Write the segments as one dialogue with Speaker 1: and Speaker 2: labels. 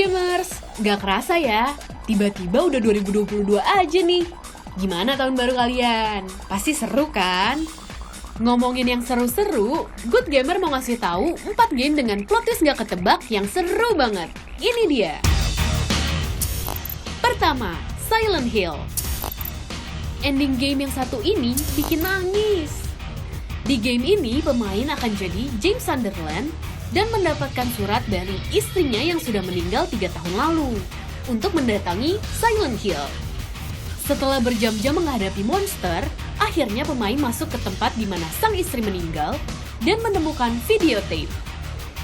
Speaker 1: Gamers, gak kerasa ya, tiba-tiba udah 2022 aja nih. Gimana tahun baru kalian? Pasti seru kan? Ngomongin yang seru-seru, Good Gamer mau ngasih tahu 4 game dengan plot twist gak ketebak yang seru banget. Ini dia. Pertama, Silent Hill. Ending game yang satu ini bikin nangis. Di game ini, pemain akan jadi James Sunderland dan mendapatkan surat dari istrinya yang sudah meninggal 3 tahun lalu untuk mendatangi Silent Hill. Setelah berjam-jam menghadapi monster, akhirnya pemain masuk ke tempat di mana sang istri meninggal dan menemukan videotape.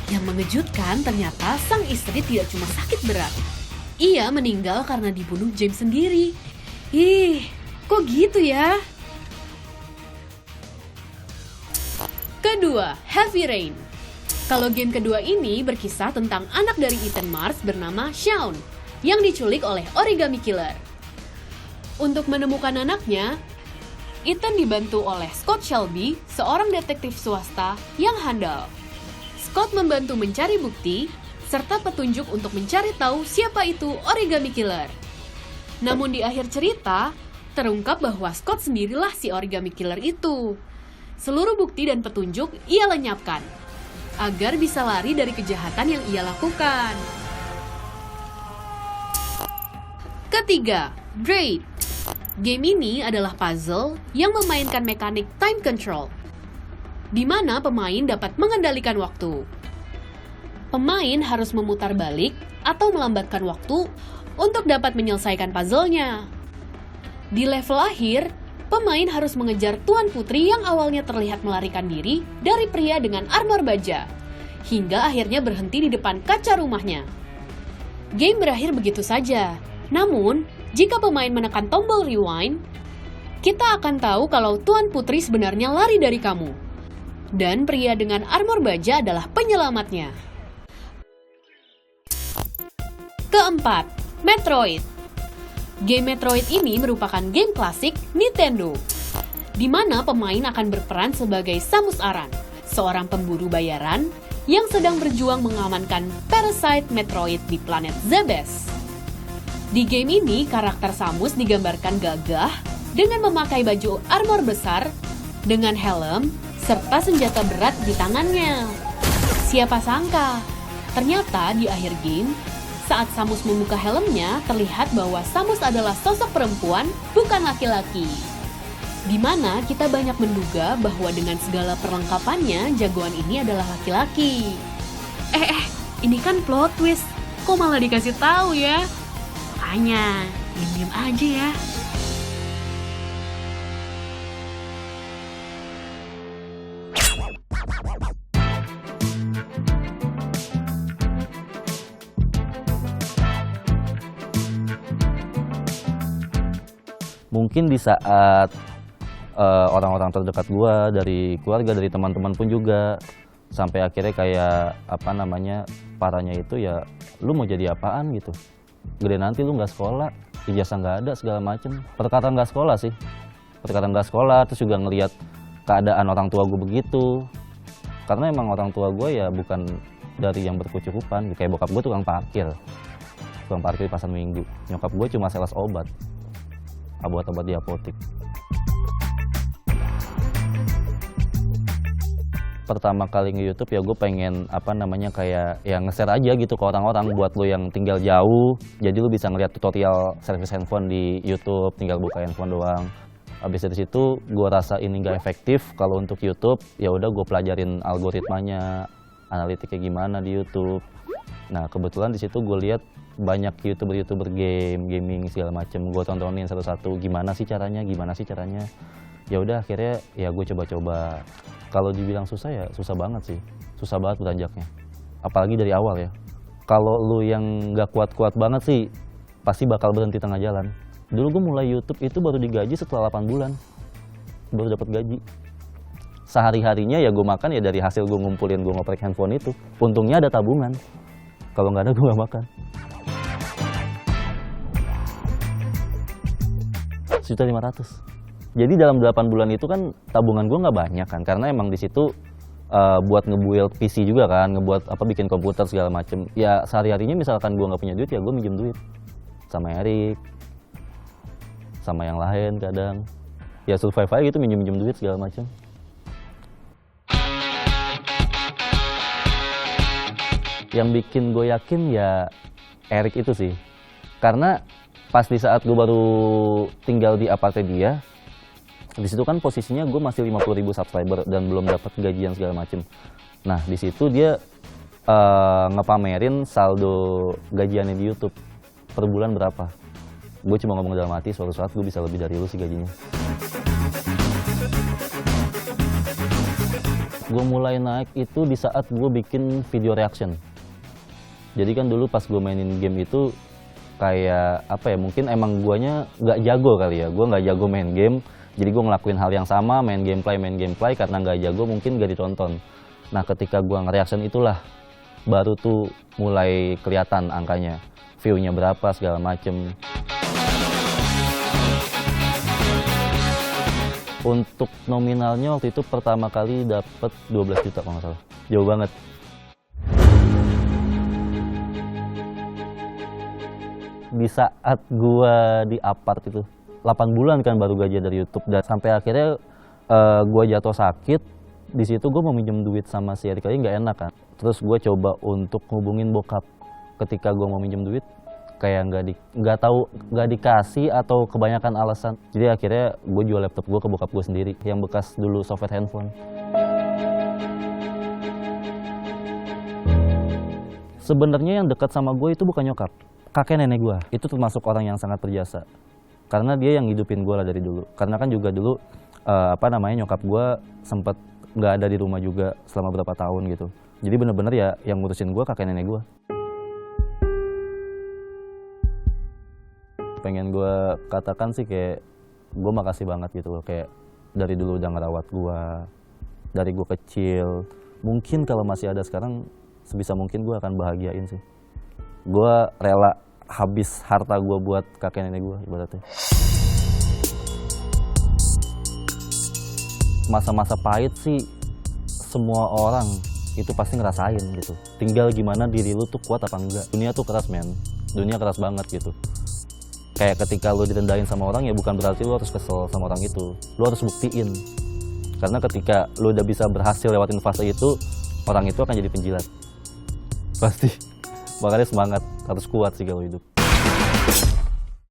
Speaker 1: Yang mengejutkan, ternyata sang istri tidak cuma sakit berat. Ia meninggal karena dibunuh James sendiri. Ih, kok gitu ya? Kedua, Heavy Rain. Kalau game kedua ini berkisah tentang anak dari Ethan Mars bernama Shaun yang diculik oleh Origami Killer. Untuk menemukan anaknya, Ethan dibantu oleh Scott Shelby, seorang detektif swasta yang handal. Scott membantu mencari bukti serta petunjuk untuk mencari tahu siapa itu Origami Killer. Namun di akhir cerita, terungkap bahwa Scott sendirilah si Origami Killer itu. Seluruh bukti dan petunjuk ia lenyapkan agar bisa lari dari kejahatan yang ia lakukan. Ketiga, Braid. Game ini adalah puzzle yang memainkan mekanik time control, di mana pemain dapat mengendalikan waktu. Pemain harus memutar balik atau melambatkan waktu untuk dapat menyelesaikan puzzle-nya. Di level akhir, pemain harus mengejar Tuan Putri yang awalnya terlihat melarikan diri dari pria dengan armor baja, hingga akhirnya berhenti di depan kaca rumahnya. Game berakhir begitu saja. Namun, jika pemain menekan tombol rewind, kita akan tahu kalau Tuan Putri sebenarnya lari dari kamu. Dan pria dengan armor baja adalah penyelamatnya. Keempat, Metroid. Game Metroid ini merupakan game klasik Nintendo, di mana pemain akan berperan sebagai Samus Aran, seorang pemburu bayaran yang sedang berjuang mengamankan parasite Metroid di planet Zebes. Di game ini, karakter Samus digambarkan gagah dengan memakai baju armor besar dengan helm serta senjata berat di tangannya. Siapa sangka, ternyata di akhir game, saat Samus membuka helmnya, terlihat bahwa Samus adalah sosok perempuan, bukan laki-laki. Di mana kita banyak menduga bahwa dengan segala perlengkapannya, jagoan ini adalah laki-laki. Ini kan plot twist. Kok malah dikasih tahu ya? Makanya, diam-diam aja ya.
Speaker 2: Mungkin di saat orang-orang terdekat gue, dari keluarga, dari teman-teman pun juga, sampai akhirnya kayak parahnya itu ya, lu mau jadi apaan gitu. Gede nanti lu nggak sekolah, ijazah nggak ada, segala macem. Perkataan nggak sekolah sih, perkataan nggak sekolah, terus juga ngelihat keadaan orang tua gue begitu. Karena emang orang tua gue ya bukan dari yang berkecukupan, kayak bokap gue tukang parkir di pasar Minggu. Nyokap gue cuma sales obat di apotik. Pertama kali nge-YouTube ya gue pengen kayak ya nge-share aja gitu ke orang-orang buat lo yang tinggal jauh. Jadi lo bisa ngeliat tutorial servis handphone di YouTube, tinggal buka handphone doang. Habis dari situ gue rasa ini gak efektif kalau untuk YouTube, ya udah gue pelajarin algoritmanya, analitiknya gimana di YouTube. Nah, kebetulan di situ gue lihat banyak YouTuber gaming segala macem. Gue tontonin satu-satu gimana sih caranya. Ya udah akhirnya ya gue coba-coba. Kalau dibilang susah ya susah banget sih. Susah banget beranjaknya. Apalagi dari awal ya. Kalau lu yang gak kuat-kuat banget sih pasti bakal berhenti tengah jalan. Dulu gue mulai YouTube itu baru digaji setelah 8 bulan. Baru dapat gaji. Sehari-harinya ya gue makan ya dari hasil gue ngumpulin gue ngoprek handphone itu. Untungnya ada tabungan. Kalau nggak ada gue nggak makan. 1.500.000. Jadi dalam 8 bulan itu kan tabungan gue nggak banyak kan, karena emang di situ buat ngebuild PC juga kan, ngebuat bikin komputer segala macem. Ya sehari-harinya misalkan gue nggak punya duit ya gue minjem duit sama Erik, sama yang lain kadang. Ya survive aja gitu, minjem duit segala macem. Yang bikin gue yakin ya Erik itu sih, karena pas di saat gue baru tinggal di apartemen dia, di situ kan posisinya gue masih 50.000 subscriber dan belum dapat gajian segala macem. Nah di situ dia ngepamerin saldo gajiannya di YouTube per bulan berapa. Gue cuma ngomong dalam hati, suatu saat gue bisa lebih dari lu sih gajinya. Gue mulai naik itu di saat gue bikin video reaction. Jadi kan dulu pas gue mainin game itu kayak mungkin emang guanya nggak jago kali ya. Gue nggak jago main game. Jadi gue ngelakuin hal yang sama, main gameplay, karena nggak jago mungkin gak ditonton. Nah ketika gue nge-reaction itulah, baru tuh mulai kelihatan angkanya. View-nya berapa, segala macem. Untuk nominalnya waktu itu pertama kali dapet 12 juta kalau nggak salah. Jauh banget. Di saat gue di apart itu, 8 bulan kan baru gajian dari YouTube, dan sampai akhirnya gue jatuh sakit. Di situ gue mau minjem duit sama si Erik aja nggak enak kan. Terus gue coba untuk hubungin bokap. Ketika gue mau minjem duit kayak nggak dikasih atau kebanyakan alasan. Jadi akhirnya gue jual laptop gue ke bokap gue sendiri yang bekas dulu software handphone. Sebenarnya yang dekat sama gue itu bukan nyokap, kakek nenek gue. Itu termasuk orang yang sangat berjasa. Karena dia yang hidupin gue lah dari dulu. Karena kan juga dulu nyokap gue sempet nggak ada di rumah juga selama berapa tahun gitu. Jadi bener-bener ya yang ngurusin gue kakek nenek gue. Pengen gue katakan sih kayak gue makasih banget gitu loh. Kayak dari dulu udah ngerawat gue, dari gue kecil. Mungkin kalau masih ada sekarang sebisa mungkin gue akan bahagiain sih. Gue rela habis harta gue buat kakek nenek gue ibaratnya. Masa-masa pahit sih semua orang itu pasti ngerasain gitu. Tinggal gimana diri lu tuh kuat apa enggak. Dunia tuh keras men, dunia keras banget gitu. Kayak ketika lu direndahin sama orang ya bukan berarti lu harus kesel sama orang itu. Lu harus buktiin. Karena ketika lu udah bisa berhasil lewatin fase itu, orang itu akan jadi penjilat. Pasti. Makanya semangat, harus kuat sih kalau hidup.